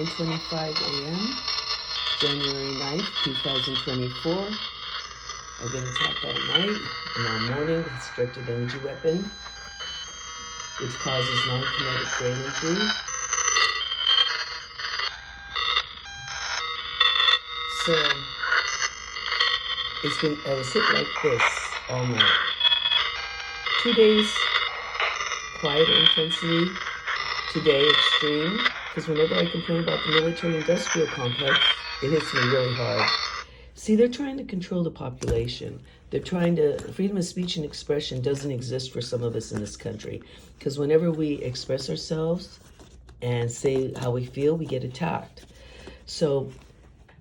9:25 a.m., January 9th, 2024. I've been attacked all night and all morning with a directed energy weapon, which causes non-kinetic brain injury. So, I was hit like this all night. 2 days, quieter intensity. Today, extreme. Because whenever I complain about the military-industrial complex, it hits me really hard. See, they're trying to control the population. Freedom of speech and expression doesn't exist for some of us in this country. Because whenever we express ourselves and say how we feel, we get attacked. So,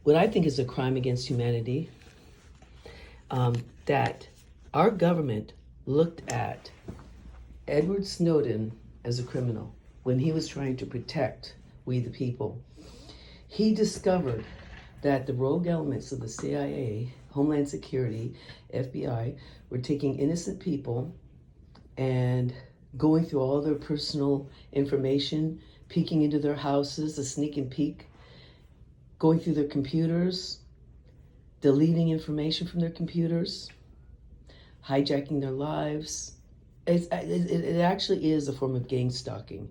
what I think is a crime against humanity, that our government looked at Edward Snowden as a criminal when he was trying to protect we the people. He discovered that the rogue elements of the CIA, Homeland Security, FBI, were taking innocent people and going through all their personal information, peeking into their houses, a sneak and peek, going through their computers, deleting information from their computers, hijacking their lives. It actually is a form of gang stalking,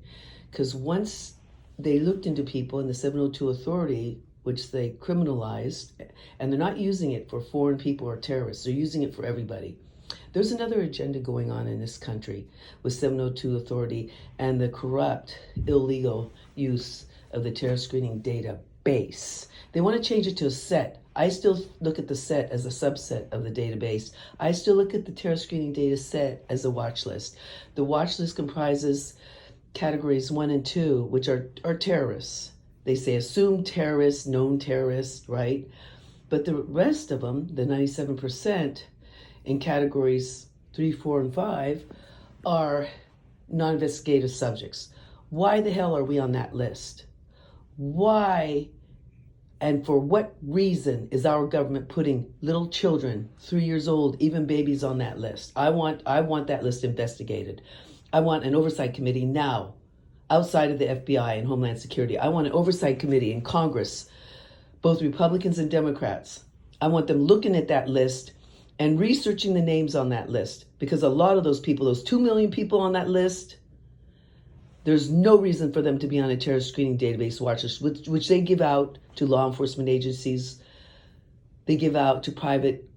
because once they looked into people in the 702 Authority, which they criminalized, and they're not using it for foreign people or terrorists, they're using it for everybody. There's another agenda going on in this country with 702 Authority and the corrupt, illegal use of the terror screening database. They want to change it to a set. I still look at the set as a subset of the database. I still look at the terror screening data set as a watch list. The watch list comprises categories 1 and 2, which are terrorists. They say assumed terrorists, known terrorists, right? But the rest of them, the 97% in categories 3, 4, and 5, are non-investigative subjects. Why the hell are we on that list? Why and for what reason is our government putting little children, 3 years old, even babies, on that list? I want that list investigated. I want an oversight committee now, outside of the FBI and Homeland Security. I want an oversight committee in Congress, both Republicans and Democrats. I want them looking at that list and researching the names on that list, because a lot of those people, those 2 million people on that list, there's no reason for them to be on a terror screening database watch list, which they give out to law enforcement agencies. They give out to private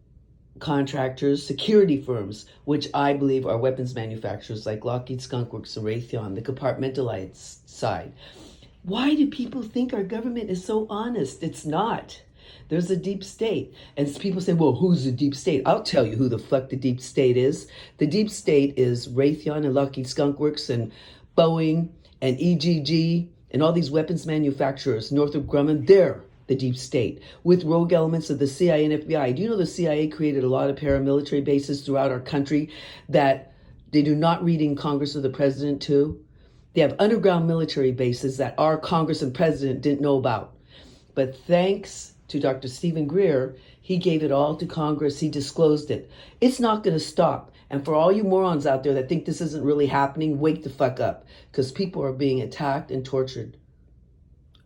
contractors, security firms, which I believe are weapons manufacturers like Lockheed, Skunk Works, and Raytheon, the compartmentalized side. Why do people think our government is so honest? It's not. There's a deep state. And people say, well, who's the deep state? I'll tell you who the fuck the deep state is. The deep state is Raytheon and Lockheed, Skunk Works, and Boeing and EGG and all these weapons manufacturers, Northrop Grumman. They're the deep state, with rogue elements of the CIA and FBI. Do you know the CIA created a lot of paramilitary bases throughout our country that they do not read in Congress or the president to? They have underground military bases that our Congress and president didn't know about. But thanks to Dr. Stephen Greer, he gave it all to Congress. He disclosed it. It's not going to stop. And for all you morons out there that think this isn't really happening, wake the fuck up, because people are being attacked and tortured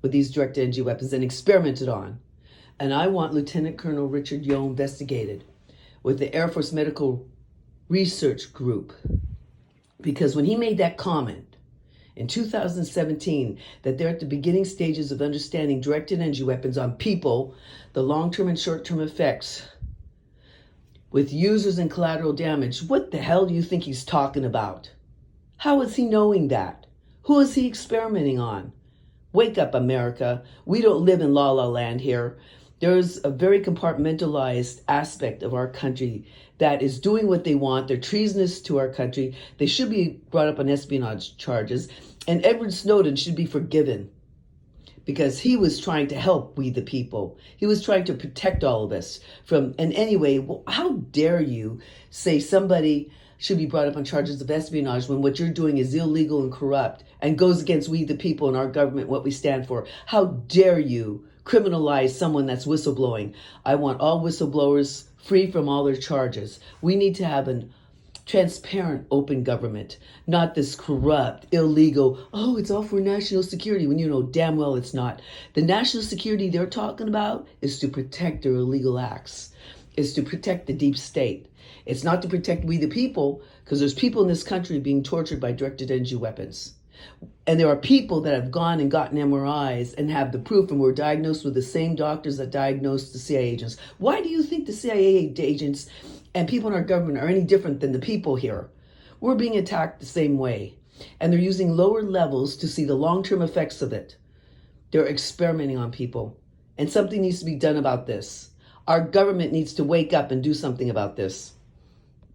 with these direct energy weapons and experimented on. And I want Lieutenant Colonel Richard Yo investigated with the Air Force Medical Research Group, because when he made that comment in 2017 that they're at the beginning stages of understanding directed energy weapons on people, the long-term and short-term effects with users and collateral damage, what the hell do you think he's talking about? How is he knowing that? Who is he experimenting on? Wake up, America. We don't live in la la land here. There's a very compartmentalized aspect of our country that is doing what they want. They're treasonous to our country. They should be brought up on espionage charges. And Edward Snowden should be forgiven, because he was trying to help we the people. He was trying to protect all of us from, and anyway, how dare you say somebody should be brought up on charges of espionage when what you're doing is illegal and corrupt and goes against we the people and our government, what we stand for? How dare you criminalize someone that's whistleblowing? I want all whistleblowers free from all their charges. We need to have an transparent, open government, not this corrupt, illegal, oh, it's all for national security, when you know damn well it's not. The national security they're talking about is to protect their illegal acts, is to protect the deep state. It's not to protect we the people, because there's people in this country being tortured by directed energy weapons. And there are people that have gone and gotten MRIs and have the proof and were diagnosed with the same doctors that diagnosed the CIA agents. Why do you think the CIA agents and people in our government are any different than the people here? We're being attacked the same way. And they're using lower levels to see the long-term effects of it. They're experimenting on people. And something needs to be done about this. Our government needs to wake up and do something about this.